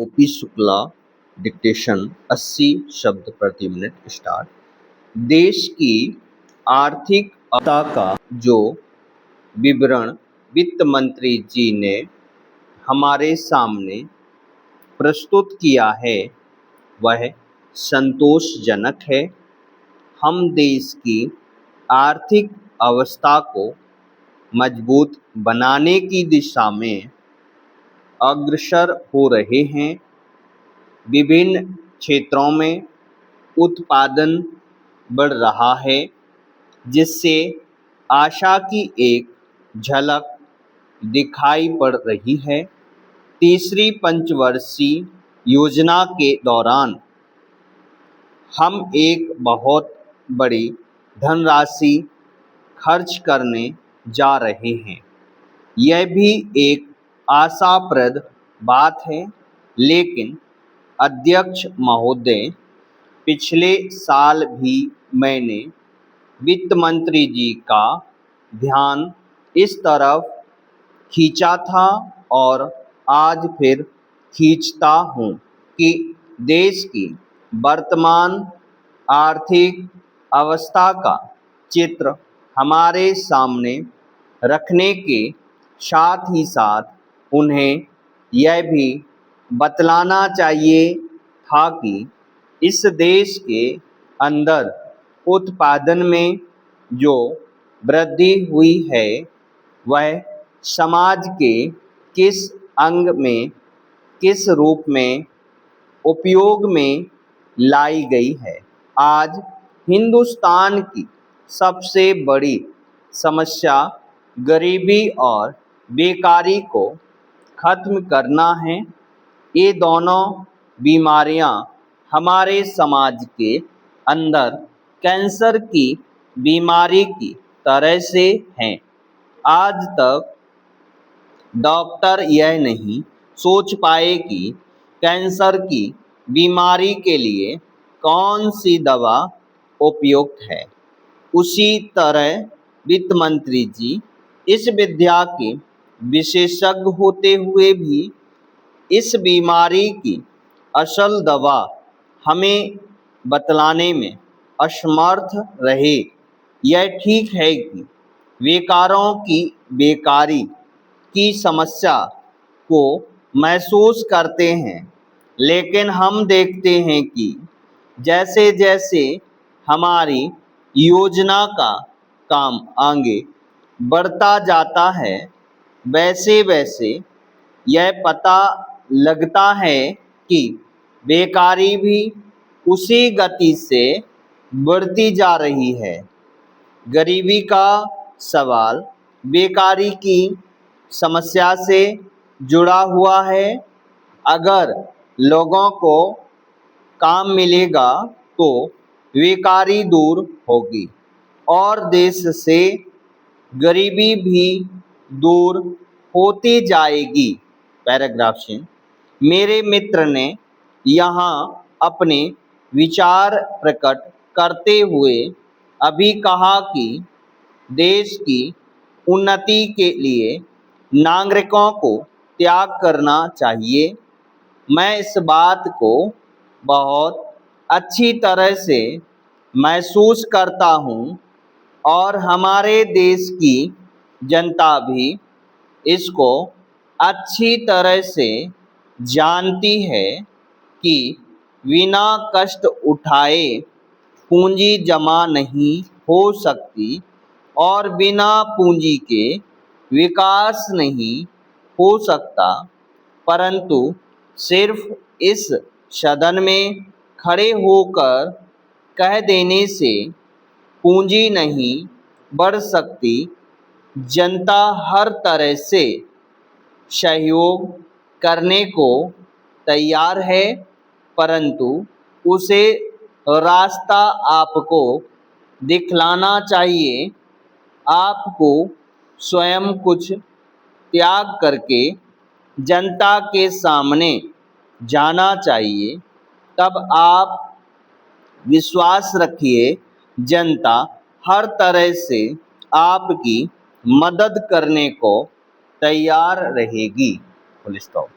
OP Shukla dictation 80 शब्द प्रति minute start. देश की आर्थिक अवस्था का जो विवरण वित्त मंत्री जी ने हमारे सामने प्रस्तुत किया है वह संतोषजनक है। हम देश की आर्थिक अवस्था को मजबूत बनाने की दिशा में अग्रसर हो रहे हैं। विभिन्न क्षेत्रों में उत्पादन बढ़ रहा है, जिससे आशा की एक झलक दिखाई पड़ रही है। तीसरी पंचवर्षीय योजना के दौरान हम एक बहुत बड़ी धनराशि खर्च करने जा रहे हैं। यह भी एक आशाप्रद बात है, लेकिन अध्यक्ष महोदय, पिछले साल भी मैंने वित्त मंत्री जी का ध्यान इस तरफ खींचा था और आज फिर खींचता हूँ कि देश की वर्तमान आर्थिक अवस्था का चित्र हमारे सामने रखने के साथ ही साथ उन्हें यह भी बतलाना चाहिए था कि इस देश के अंदर उत्पादन में जो वृद्धि हुई है वह समाज के किस अंग में, किस रूप में उपयोग में लाई गई है। आज हिंदुस्तान की सबसे बड़ी समस्या गरीबी और बेकारी को खत्म करना है। ये दोनों बीमारियां हमारे समाज के अंदर कैंसर की बीमारी की तरह से हैं। आज तक डॉक्टर यह नहीं सोच पाए कि कैंसर की बीमारी के लिए कौन सी दवा उपयुक्त है। उसी तरह वित्त मंत्री जी इस विद्या के विशेषज्ञ होते हुए भी इस बीमारी की असल दवा हमें बतलाने में असमर्थ रहे। यह ठीक है कि बेकारों की बेकारी की समस्या को महसूस करते हैं, लेकिन हम देखते हैं कि जैसे जैसे हमारी योजना का काम आगे बढ़ता जाता है, वैसे वैसे यह पता लगता है कि बेकारी भी उसी गति से बढ़ती जा रही है। गरीबी का सवाल बेकारी की समस्या से जुड़ा हुआ है। अगर लोगों को काम मिलेगा तो बेकारी दूर होगी और देश से गरीबी भी दूर होती जाएगी। पैराग्राफ से मेरे मित्र ने यहाँ अपने विचार प्रकट करते हुए अभी कहा कि देश की उन्नति के लिए नागरिकों को त्याग करना चाहिए। मैं इस बात को बहुत अच्छी तरह से महसूस करता हूँ और हमारे देश की जनता भी इसको अच्छी तरह से जानती है कि बिना कष्ट उठाए पूंजी जमा नहीं हो सकती और बिना पूंजी के विकास नहीं हो सकता। परंतु सिर्फ इस सदन में खड़े होकर कह देने से पूंजी नहीं बढ़ सकती। जनता हर तरह से सहयोग करने को तैयार है, परंतु उसे रास्ता आपको दिखलाना चाहिए। आपको स्वयं कुछ त्याग करके जनता के सामने जाना चाहिए। तब आप विश्वास रखिए, जनता हर तरह से आपकी मदद करने को तैयार रहेगी। Full stop.